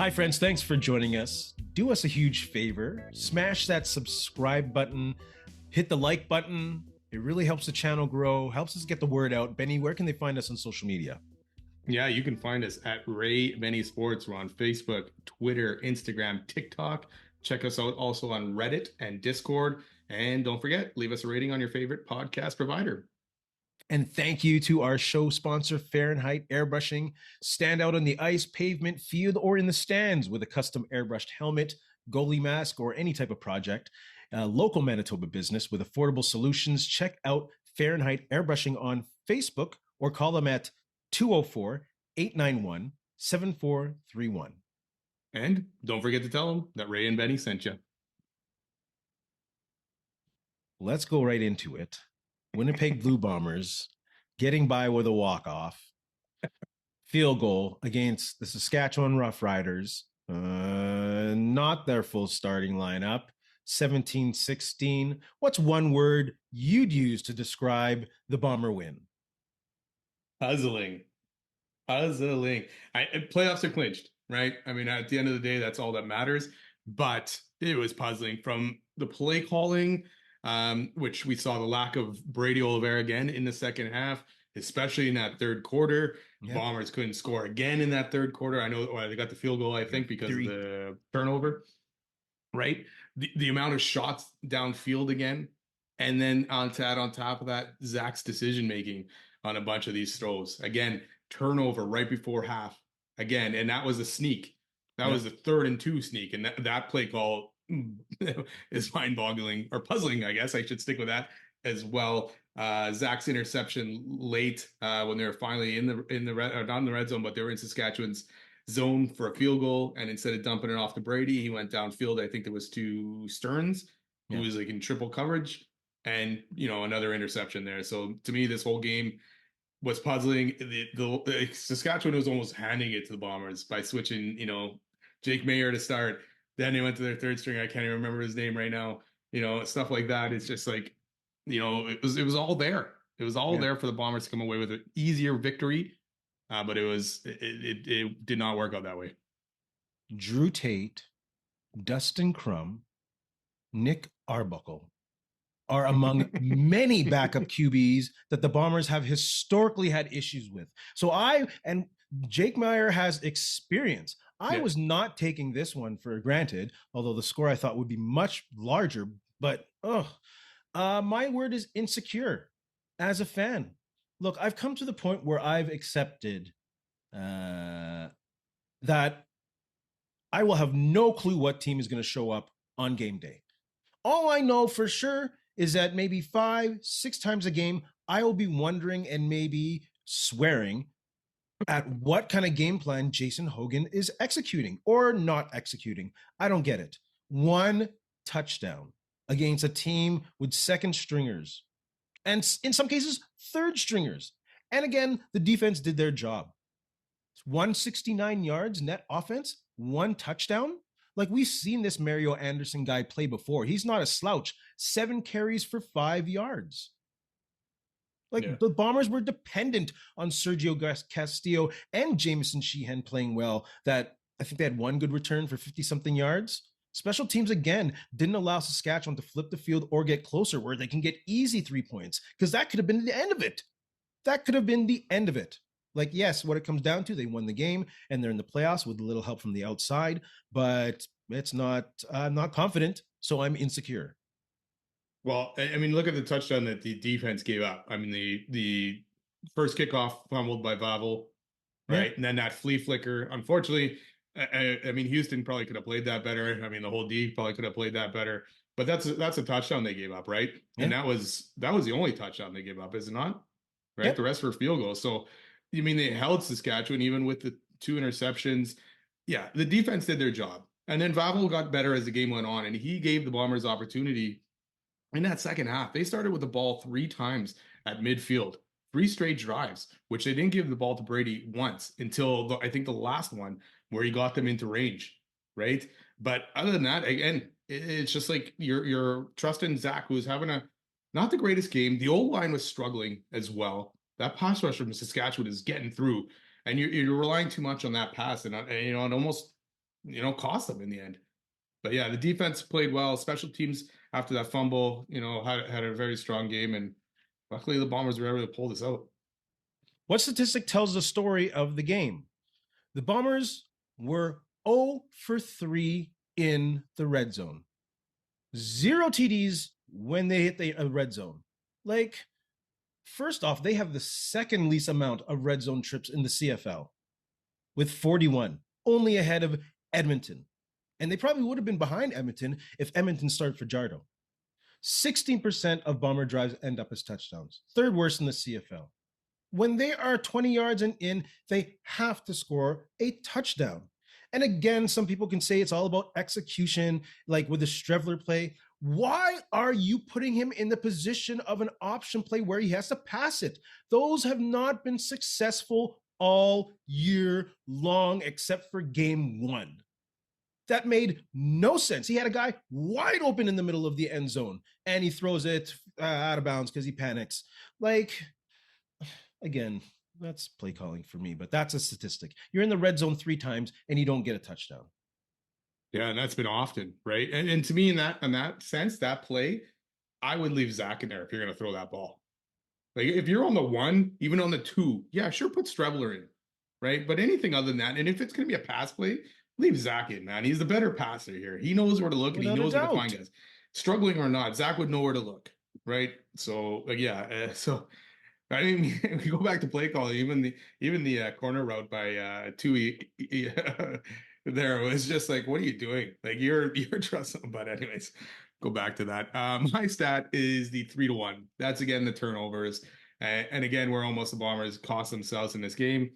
Hi, friends. Thanks for joining us. Do us a huge favor. Smash that subscribe button, hit the like button. It really helps the channel grow, helps us get the word out. Benny, where can they find us on social media? Yeah, you can find us at Ray Benny Sports. We're on Facebook, Twitter, Instagram, TikTok. Check us out also on Reddit and Discord. And don't forget, leave us a rating on your favorite podcast provider. And thank you to our show sponsor, Fahrenheit Airbrushing. Stand out on the ice, pavement, field, or in the stands with a custom airbrushed helmet, goalie mask, or any type of project. Local Manitoba business with affordable solutions. Check out Fahrenheit Airbrushing on Facebook or call them at 204 891 7431. And don't forget to tell them that Ray and Benny sent you. Let's go right into it. Winnipeg Blue Bombers getting by with a walk-off field goal against the Saskatchewan Roughriders. Not their full starting lineup. 17-16. What's one word you'd use to describe the Bomber win? Puzzling. Puzzling. Playoffs are clinched, right? I mean, at the end of the day, that's all that matters. But it was puzzling from the play calling, which we saw the lack of Brady Oliveira again in the second half, especially in that third quarter. Yep. Bombers couldn't score again in that third quarter. I know they got the field goal, I think, because of the turnover, right? The amount of shots downfield again. And then on top of that, Zach's decision-making on a bunch of these throws. Again, turnover right before half again. And that was a sneak. That was the 3rd and 2 sneak. And that play call is mind-boggling or puzzling, I guess. I should stick with that as well. Zach's interception late when they were finally in the red, or not in the red zone, but they were in Saskatchewan's zone for a field goal. And instead of dumping it off to Brady, he went downfield. I think it was to Stearns, who was like in triple coverage, and another interception there. So to me, this whole game was puzzling. The Saskatchewan was almost handing it to the Bombers by switching, Jake Mayer to start. Then they went to their third string. I can't even remember his name right now. Stuff like that. It's just like, it was all there. It was all there for the Bombers to come away with an easier victory. But it did not work out that way. Drew Tate, Dustin Crum, Nick Arbuckle are among many backup QBs that the Bombers have historically had issues with. So Jake Meyer has experience. I was not taking this one for granted, although the score I thought would be much larger. But my word is insecure as a fan. Look, I've come to the point where I've accepted that I will have no clue what team is going to show up on game day. All I know for sure is that maybe 5-6 times a game, I will be wondering and maybe swearing at what kind of game plan Jason Hogan is executing or not executing. I don't get it. 1 touchdown against a team with second stringers and in some cases, third stringers. And again, the defense did their job. 169 yards net offense, 1 touchdown. Like, we've seen this Mario Anderson guy play before. He's not a slouch. 7 carries for 5 yards. The Bombers were dependent on Sergio Castillo and Jamison Sheehan playing well. That I think they had 1 good return for 50-something yards. Special teams, again, didn't allow Saskatchewan to flip the field or get closer where they can get easy 3 points, because that could have been the end of it. That could have been the end of it. Like, yes, what it comes down to, they won the game and they're in the playoffs with a little help from the outside, but it's not, I'm not confident, so I'm insecure. Well, I mean, look at the touchdown that the defense gave up. I mean, the first kickoff fumbled by Vavel, right? Yeah. And then that flea flicker, unfortunately, I mean, Houston probably could have played that better. I mean, the whole D probably could have played that better, but that's a touchdown they gave up, right? Yeah. And that was the only touchdown they gave up, is it not? Right? Yeah. The rest were field goals. So, I mean, they held Saskatchewan even with the 2 interceptions. Yeah, the defense did their job. And then Vavel got better as the game went on, and he gave the Bombers opportunity in that second half. They started with the ball 3 times at midfield, 3 straight drives, which they didn't give the ball to Brady once until I think the last one where he got them into range, right? But other than that, again, it's just like you're trusting Zach, who's having not the greatest game. The old line was struggling as well. That pass rush from Saskatchewan is getting through, and you're relying too much on that pass, and it almost cost them in the end. But yeah, the defense played well. Special teams after that fumble, had a very strong game, and luckily the Bombers were able to pull this out. What statistic tells the story of the game? The Bombers were 0 for 3 in the red zone. 0 TDs when they hit the red zone. Like, first off, they have the second least amount of red zone trips in the CFL with 41, only ahead of Edmonton. And they probably would have been behind Edmonton if Edmonton started Fajardo. 16% of Bomber drives end up as touchdowns, third worst in the CFL. When they are 20 yards and in, they have to score a touchdown. And again, some people can say it's all about execution, like with the Strevler play. Why are you putting him in the position of an option play where he has to pass it? Those have not been successful all year long, except for game 1. That made no sense. He had a guy wide open in the middle of the end zone, and he throws it out of bounds because he panics. Like, again, that's play calling for me, but that's a statistic. You're in the red zone 3 times, and you don't get a touchdown. Yeah, and that's been often, right? And to me, in that sense, that play, I would leave Zach in there if you're going to throw that ball. Like if you're on the 1, even on the 2, yeah, sure, put Strebler in, right? But anything other than that, and if it's going to be a pass play, leave Zach in, man. He's the better passer here. He knows where to look, and he knows where to find guys. Struggling or not, Zach would know where to look, right? So, so I mean, we go back to play calling. Even the corner route by Tui there was just like, what are you doing? Like you're trusting. But anyways, go back to that. My stat is the 3-1. That's again the turnovers, and again where almost the Bombers cost themselves in this game.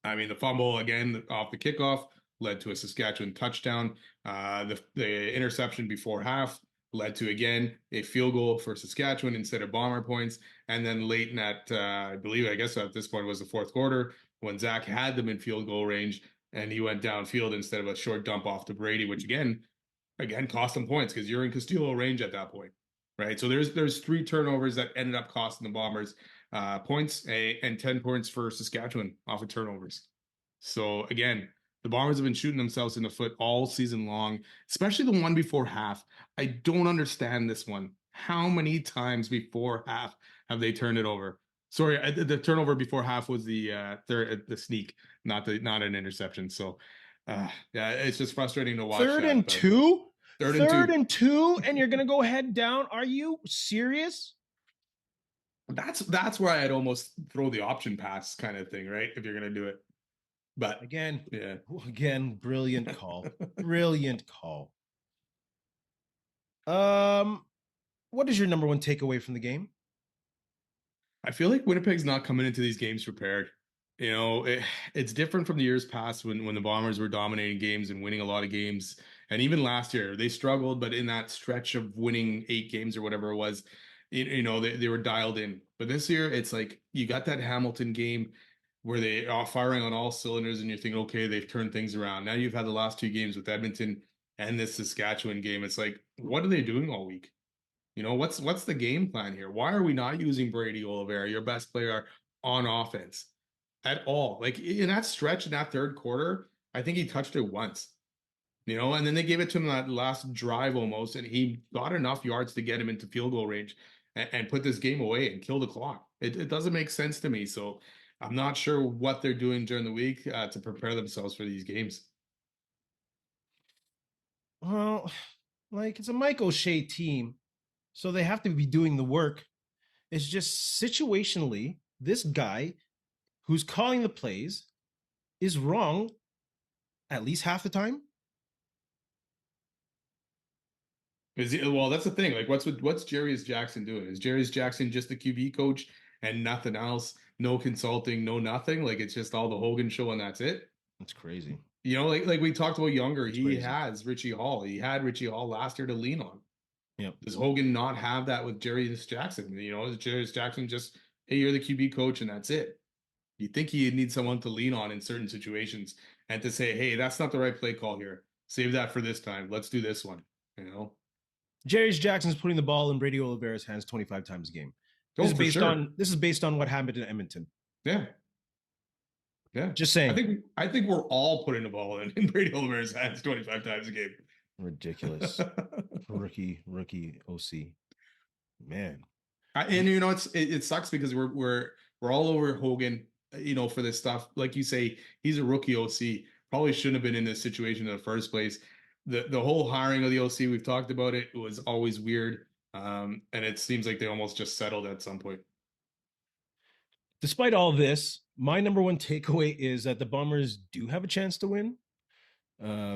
I mean, the fumble again off the kickoff led to a Saskatchewan touchdown. The interception before half led to, again, a field goal for Saskatchewan instead of Bomber points. And then late in that, I guess at this point was the fourth quarter, when Zach had them in field goal range and he went downfield instead of a short dump off to Brady, which again cost them points because you're in Castillo range at that point, right? So there's 3 turnovers that ended up costing the Bombers points, and 10 points for Saskatchewan off of turnovers. So again, the Bombers have been shooting themselves in the foot all season long, especially the one before half. I don't understand this one. How many times before half have they turned it over? Sorry, the turnover before half was the sneak, not an interception. So, yeah, it's just frustrating to watch. Third and 2, and you're gonna go head down. Are you serious? That's where I'd almost throw the option pass kind of thing, right? If you're gonna do it. But again, yeah, brilliant call. Brilliant call. What is your number 1 takeaway from the game? I feel like Winnipeg's not coming into these games prepared. It's different from the years past when the Bombers were dominating games and winning a lot of games. And even last year, they struggled, but in that stretch of winning 8 games or whatever it was, they were dialed in. But this year, it's like you got that Hamilton game where they are firing on all cylinders and you're thinking, okay, they've turned things around. Now you've had the last 2 games with Edmonton and this Saskatchewan game. It's like, what are they doing all week? What's the game plan here? Why are we not using Brady Oliveira, your best player, on offense at all? Like in that stretch in that third quarter, I think he touched it once, and then they gave it to him that last drive almost, and he got enough yards to get him into field goal range and put this game away and kill the clock. It doesn't make sense to me. So I'm not sure what they're doing during the week to prepare themselves for these games. Well, like it's a Mike O'Shea team, so they have to be doing the work. It's just situationally, this guy who's calling the plays is wrong at least half the time. Well, that's the thing. Like, what's Jarius Jackson doing? Is Jarius Jackson just the QB coach and nothing else? No consulting, no nothing. Like it's just all the Hogan show and that's it. That's crazy. Like we talked about Younger, he has Richie Hall. He had Richie Hall last year to lean on. Yep. Does Hogan not have that with Jarius Jackson? Is Jarius Jackson just, hey, you're the QB coach and that's it? You think he needs someone to lean on in certain situations and to say, hey, that's not the right play call here. Save that for this time. Let's do this one. Jarius Jackson's putting the ball in Brady Oliveira's hands 25 times a game. This is based on what happened in Edmonton. Yeah. Yeah. Just I saying. think we're all putting the ball in Brady Holmer's hands 25 times a game. Ridiculous. Rookie OC. Man. And you know, it sucks because we're all over Hogan, for this stuff. Like you say, he's a rookie OC. Probably shouldn't have been in this situation in the first place. The whole hiring of the OC, we've talked about it, was always weird. And it seems like they almost just settled at some point. Despite all this, my number one takeaway is that the Bombers do have a chance to win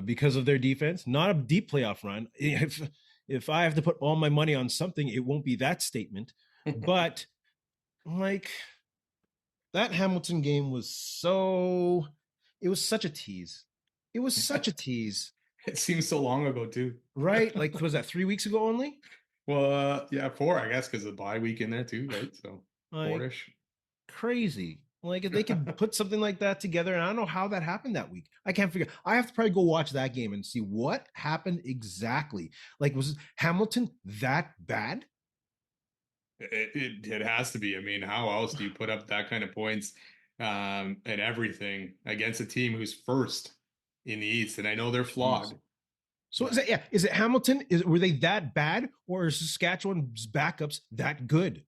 because of their defense. Not a deep playoff run. If I have to put all my money on something, it won't be that statement. But like that Hamilton game was it was such a tease. It was such a tease. It seems so long ago too. Right? Like, was that 3 weeks ago only? Well, yeah, 4, I guess, because of the bye week in there too, right? So Like, 4-ish. crazy. Like, if they could put something like that together, and I don't know how that happened that week. I can't figure. I have to probably go watch that game and see what happened exactly. Like, was Hamilton that bad? It has to be. I mean, how else do you put up that kind of points and everything against a team who's first in the East? And I know they're flawed. So is it Hamilton? Were they that bad, or is Saskatchewan's backups that good?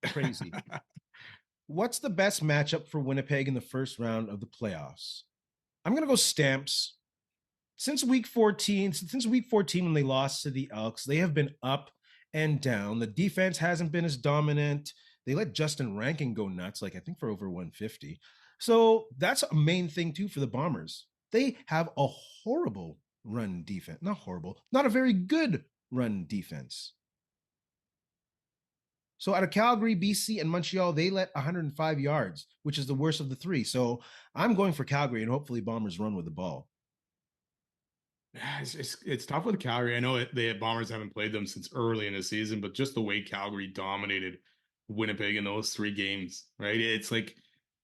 Crazy. What's the best matchup for Winnipeg in the first round of the playoffs? I'm gonna go Stamps. Since week 14, when they lost to the Elks, they have been up and down. The defense hasn't been as dominant. They let Justin Rankin go nuts, like I think for over 150. So that's a main thing too for the Bombers. They have a horrible run defense. Not horrible, not a very good run defense. So out of Calgary, BC, and Montreal, they let 105 yards, which is the worst of the three. So I'm going for Calgary, and hopefully Bombers run with the ball. It's tough with Calgary. I know the Bombers haven't played them since early in the season, but just the way Calgary dominated Winnipeg in those 3 games, right? It's like,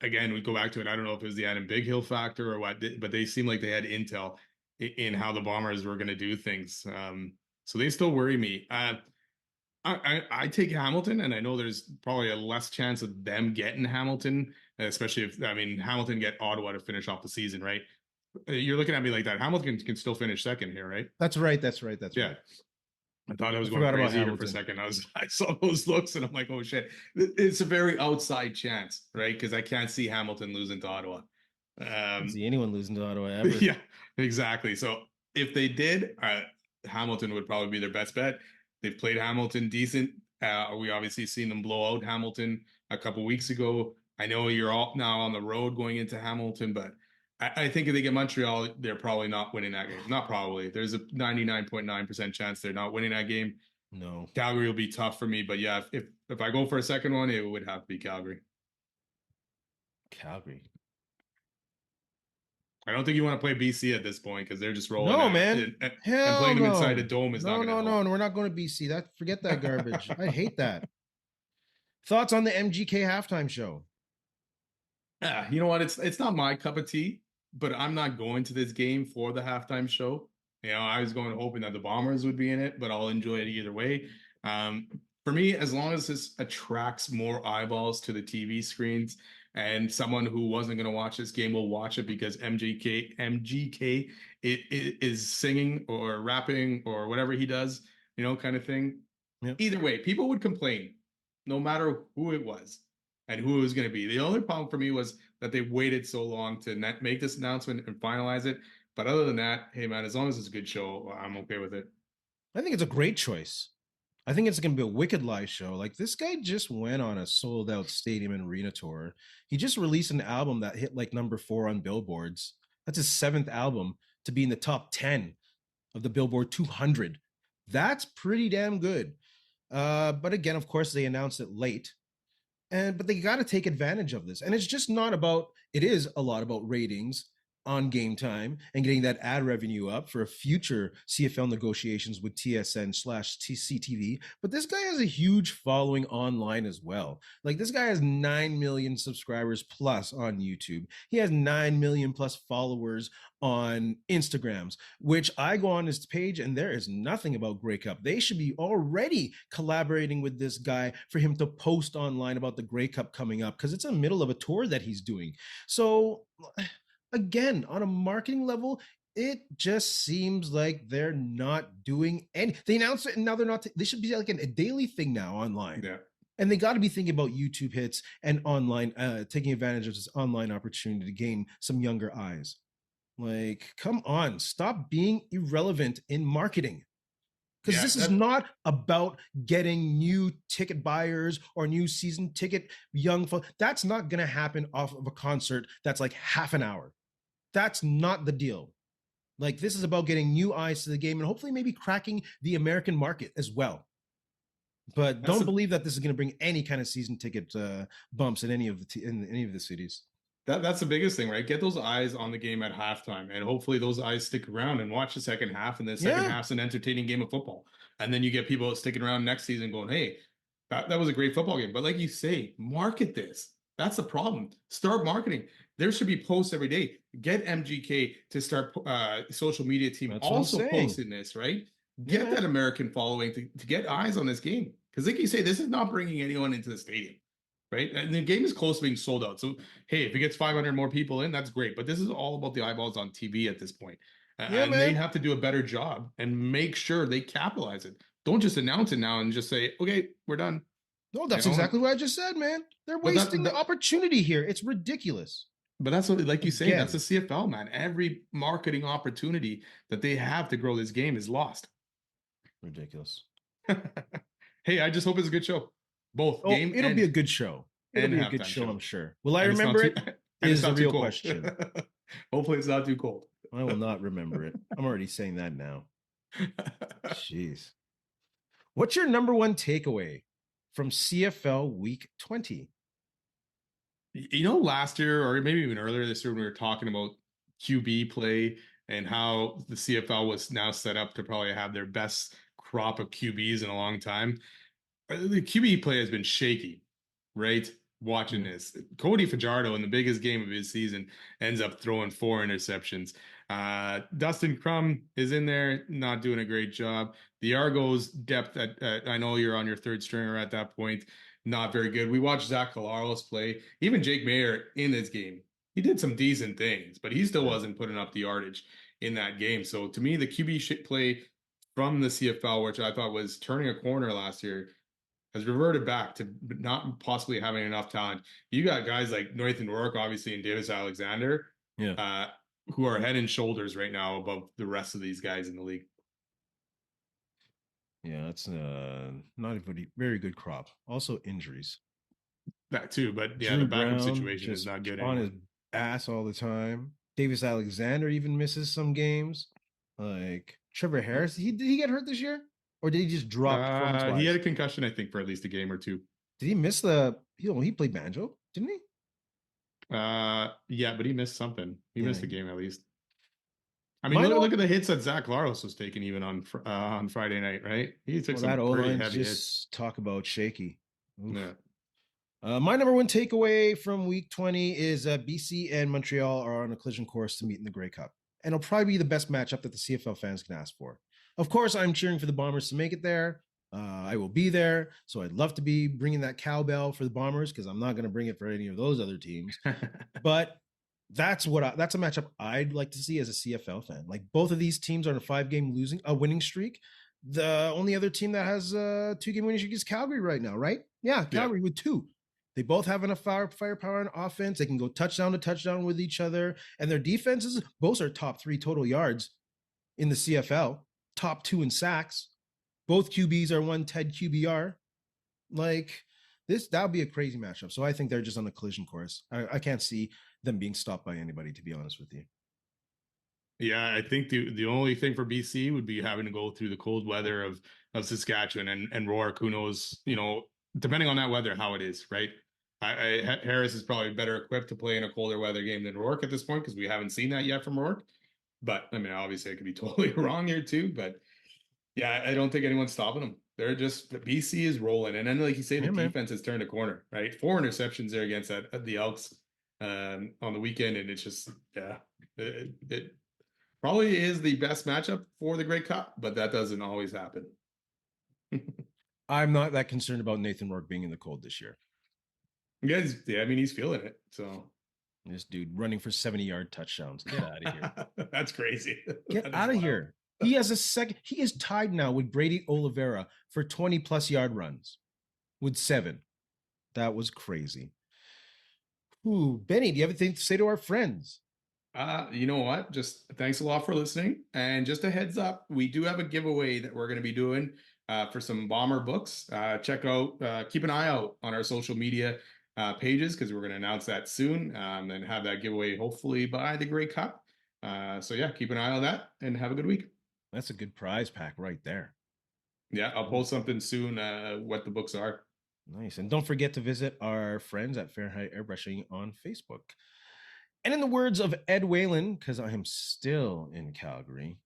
again, we go back to it. I don't know if it was the Adam Big Hill factor or what, but they seemed like they had intel in how the Bombers were going to do things. So they still worry me. I take Hamilton, and I know there's probably a less chance of them getting Hamilton, especially if, I mean, Hamilton get Ottawa to finish off the season, right? You're looking at me like that. Hamilton can still finish second here, right? That's right. Yeah. I thought I was going forgot about crazy here for a Hamilton. second. I saw those looks and I'm like, oh shit. It's a very outside chance, right? Because I can't see Hamilton losing to Ottawa. Can't see anyone losing to Ottawa ever. Yeah, exactly. So if they did, Hamilton would probably be their best bet. They've played Hamilton decent. We obviously seen them blow out Hamilton a couple weeks ago. I know you're all now on the road going into Hamilton, but I think if they get Montreal, they're probably not winning that game. Not probably. There's a 99.9% chance they're not winning that game. No. Calgary will be tough for me, but yeah, if I go for a second one, it would have to be Calgary. Calgary. I don't think you want to play BC at this point because they're just rolling. No, man. And Hell playing no. them inside a dome is not going to help. No. We're not going to BC. Forget that garbage. I hate that. Thoughts on the MGK halftime show? Yeah, you know what? It's not my cup of tea, but I'm not going to this game for the halftime show. I was going hoping that the Bombers would be in it, but I'll enjoy it either way. For me, as long as this attracts more eyeballs to the TV screens and someone who wasn't going to watch this game will watch it because MGK is singing or rapping or whatever he does, kind of thing. Yep. Either way, people would complain no matter who it was and who it was going to be. The only problem for me was that they waited so long to make this announcement and finalize it. But other than that, hey man, as long as it's a good show, I'm okay with it. I think it's a great choice. I think it's going to be a wicked live show. Like, this guy just went on a sold out stadium and arena tour. He just released an album that hit like number 4 on billboards. That's his 7th album to be in the top 10 of the Billboard 200. That's pretty damn good. But again, of course, they announced it late. But they got to take advantage of this. And it's just not about, it is a lot about ratings, on game time and getting that ad revenue up for future CFL negotiations with TSN/CTV. But this guy has a huge following online as well. Like this guy has 9 million subscribers plus on YouTube. He has 9 million plus followers on Instagrams, which I go on his page and there is nothing about Grey Cup. They should be already collaborating with this guy for him to post online about the Grey Cup coming up because it's in the middle of a tour that he's doing. So again, on a marketing level, it just seems like they're not doing any. They announced it and now they're not. They should be like a daily thing now online. Yeah. And they got to be thinking about YouTube hits and online, taking advantage of this online opportunity to gain some younger eyes. Like, come on, stop being irrelevant in marketing. Because this is not about getting new ticket buyers or new season ticket young folks. That's not going to happen off of a concert that's like half an hour. That's not the deal. Like, this is about getting new eyes to the game and hopefully maybe cracking the American market as well. But don't believe that this is going to bring any kind of season ticket bumps in any of the cities. That's the biggest thing, right? Get those eyes on the game at halftime, and hopefully those eyes stick around and watch the second half. And the second half's an entertaining game of football. And then you get people sticking around next season going, "Hey, that was a great football game." But like you say, market this. That's the problem. Start marketing. There should be posts every day. Get MGK to start social media team That's also posting this, right? Get that American following to get eyes on this game. Because like you say, this is not bringing anyone into the stadium. Right. And the game is close to being sold out. So, hey, if it gets 500 more people in, that's great. But this is all about the eyeballs on TV at this point. And they have to do a better job and make sure they capitalize it. Don't just announce it now and just say, okay, we're done. No, that's exactly what I just said, man. They're wasting the opportunity here. It's ridiculous. But that's what, like you say, that's the CFL, man. Every marketing opportunity that they have to grow this game is lost. Ridiculous. Hey, I just hope it's a good show. Both game. It'll be a good show. It'll be a good show, I'm sure. Will I remember it? Is the real question. Hopefully, it's not too cold. I will not remember it. I'm already saying that now. Jeez. What's your number one takeaway from CFL Week 20? You know, last year or maybe even earlier this year, when we were talking about QB play and how the CFL was now set up to probably have their best crop of QBs in a long time. The QB play has been shaky, right? Watching this, Cody Fajardo in the biggest game of his season ends up throwing 4 interceptions. Dustin Crum is in there, not doing a great job. The Argos depth I know you're on your third stringer at that point, not very good. We watched Zach Collaros play. Even Jake Mayer in this game, he did some decent things, but he still wasn't putting up the yardage in that game. So to me, the QB play from the CFL, which I thought was turning a corner last year, has reverted back to not possibly having enough talent. You got guys like Nathan Rourke, obviously, and Davis Alexander, who are head and shoulders right now above the rest of these guys in the league. Yeah, that's not a very good crop. Also injuries. That too, but yeah, the backup situation is not good on his ass all the time. Davis Alexander even misses some games. Like Trevor Harris, did he get hurt this year? Or did he just drop performance-wise? He had a concussion, I think, for at least a game or two. Did he miss he played banjo, didn't he? Yeah, but he missed something. He missed a game at least. I mean, look at the hits that Zach Laros was taking even on Friday night, right? He took some pretty heavy hits. Talk about shaky. Oof. Yeah. My number one takeaway from Week 20 is BC and Montreal are on a collision course to meet in the Grey Cup. And it'll probably be the best matchup that the CFL fans can ask for. Of course, I'm cheering for the Bombers to make it there. I will be there. So I'd love to be bringing that cowbell for the Bombers because I'm not going to bring it for any of those other teams. But that's a matchup I'd like to see as a CFL fan. Like both of these teams are on a 5-game winning streak. The only other team that has a 2-game winning streak is Calgary right now, right? Yeah, Calgary with 2. They both have enough firepower on offense. They can go touchdown to touchdown with each other. And their defenses, both are top 3 total yards in the CFL, top 2 in sacks. Both QBs are 1 TED QBR. Like that'll be a crazy matchup. So I think they're just on a collision course. I can't see them being stopped by anybody, to be honest with you. Yeah, I think the only thing for BC would be having to go through the cold weather of Saskatchewan and Rourke, who knows, depending on that weather, how it is, right? Harris is probably better equipped to play in a colder weather game than Rourke at this point because we haven't seen that yet from Rourke. But I mean, obviously, I could be totally wrong here too. But yeah, I don't think anyone's stopping them. They're just BC is rolling, and then like you say, the defense has turned a corner. Right, 4 interceptions there against the Elks on the weekend, and it's just it probably is the best matchup for the Grey Cup, but that doesn't always happen. I'm not that concerned about Nathan Rourke being in the cold this year. Guys, yeah, I mean, he's feeling it. So this dude running for 70-yard touchdowns. Get out of here. That's crazy. Get out of here. He has a second. He is tied now with Brady Oliveira for 20+ yard runs with 7. That was crazy. Ooh, Benny, do you have anything to say to our friends? You know what? Just thanks a lot for listening. And just a heads up, we do have a giveaway that we're going to be doing for some Bomber books. Check out, keep an eye out on our social media pages because we're going to announce that soon and have that giveaway hopefully by the Grey Cup. So yeah, keep an eye on that and have a good week. That's a good prize pack right there. Yeah, I'll post something soon what the books are. Nice. And don't forget to visit our friends at Fahrenheit Airbrushing on Facebook. And in the words of Ed Whalen, because I am still in Calgary.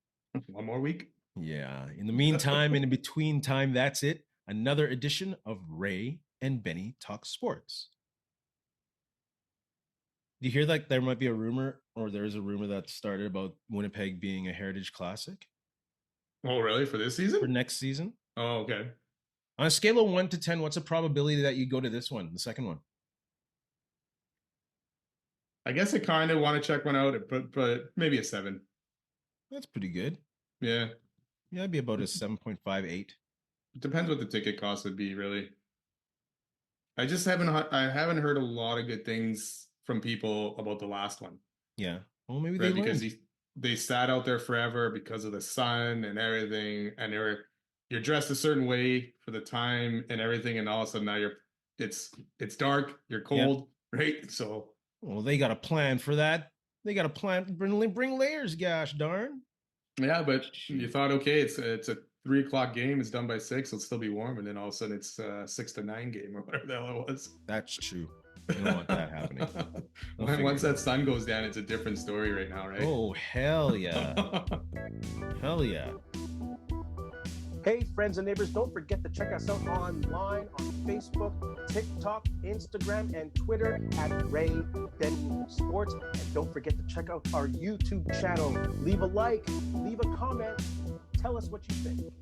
1 more week. Yeah. In the meantime, in between time, that's it. Another edition of Ray and Benny Talk Sports. Do you hear that there might be a rumor, or there is a rumor that started about Winnipeg being a Heritage Classic? Oh, really? For this season? For next season? Oh, okay. On a scale of 1 to 10, what's the probability that you go to this one, the second one? I guess I kind of want to check one out, but maybe a 7. That's pretty good. Yeah. Yeah, I'd be about a 7.58. It depends what the ticket cost would be, really. I haven't heard a lot of good things from people about the last one. Yeah. Well, maybe right? Because they sat out there forever because of the sun and everything, and you're dressed a certain way for the time and everything, and all of a sudden now it's dark, you're cold, right? So well, they got a plan for that. They got a plan. Bring layers, gosh darn. Yeah, but you thought, okay, it's a 3 o'clock game. It's done by 6. It'll still be warm, and then all of a sudden it's a 6 to 9 game or whatever the hell it was. That's true. You don't want that happening. Once that sun goes down, it's a different story right now, right? Oh, hell yeah. Hell yeah. Hey, friends and neighbors, don't forget to check us out online on Facebook, TikTok, Instagram, and Twitter at Ray Benny Sports. And don't forget to check out our YouTube channel. Leave a like, leave a comment, tell us what you think.